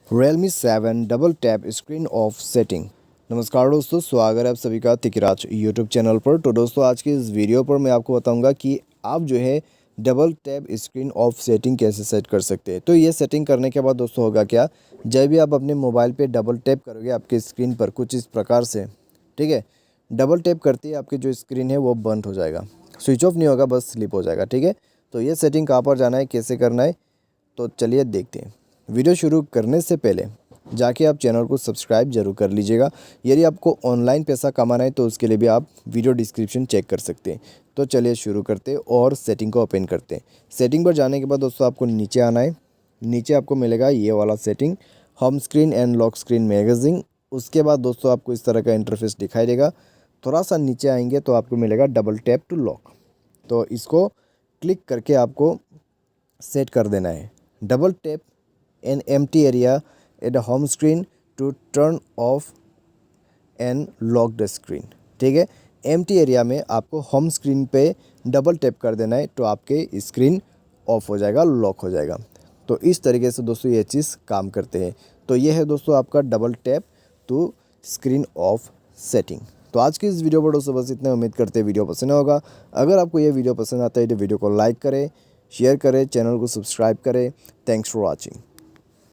Realme 7 double tap screen off setting. नमस्कार दोस्तों, स्वागत है आप सभी का तिकराज यूट्यूब चैनल पर। तो दोस्तों आज की इस वीडियो पर मैं आपको बताऊंगा कि आप जो है double tap screen off setting कैसे सेट कर सकते हैं। तो ये सेटिंग करने के बाद दोस्तों होगा क्या, जब भी आप अपने मोबाइल पे डबल टैप करोगे आपके स्क्रीन पर कुछ इस प्रकार से, ठीक है, डबल टैप करते ही आपकी जो स्क्रीन है वो बंद हो जाएगा, स्विच ऑफ नहीं होगा, बस स्लिप हो जाएगा। ठीक है, तो ये सेटिंग कहाँ पर जाना है, कैसे करना है, तो चलिए देखते हैं। वीडियो शुरू करने से पहले जाके आप चैनल को सब्सक्राइब जरूर कर लीजिएगा। यदि आपको ऑनलाइन पैसा कमाना है तो उसके लिए भी आप वीडियो डिस्क्रिप्शन चेक कर सकते हैं। तो चलिए शुरू करते हैं और सेटिंग को ओपन करते हैं। सेटिंग पर जाने के बाद दोस्तों आपको नीचे आना है। नीचे आपको मिलेगा ये वाला setting, home screen and lock screen magazine. उसके बाद दोस्तों आपको इस तरह का इंटरफेस दिखाई देगा। थोड़ा सा नीचे आएंगे तो आपको मिलेगा डबल टैप टू लॉक। तो इसको क्लिक करके आपको सेट कर देना है। Double tap an empty area at the home screen to turn off and lock the screen. ठीक है, एम्प्टी एरिया में आपको होम स्क्रीन पे डबल टैप कर देना है तो आपके स्क्रीन ऑफ हो जाएगा, लॉक हो जाएगा। तो इस तरीके से दोस्तों ये चीज़ काम करते हैं। तो ये है दोस्तों आपका double tap to screen off setting. तो आज की इस वीडियो पर दोस्तों बस इतना, उम्मीद करते हैं वीडियो पसंद होगा। अगर आपको ये वीडियो पसंद आता है तो वीडियो को लाइक करें, शेयर करें, चैनल को सब्सक्राइब करें। Thanks for watching.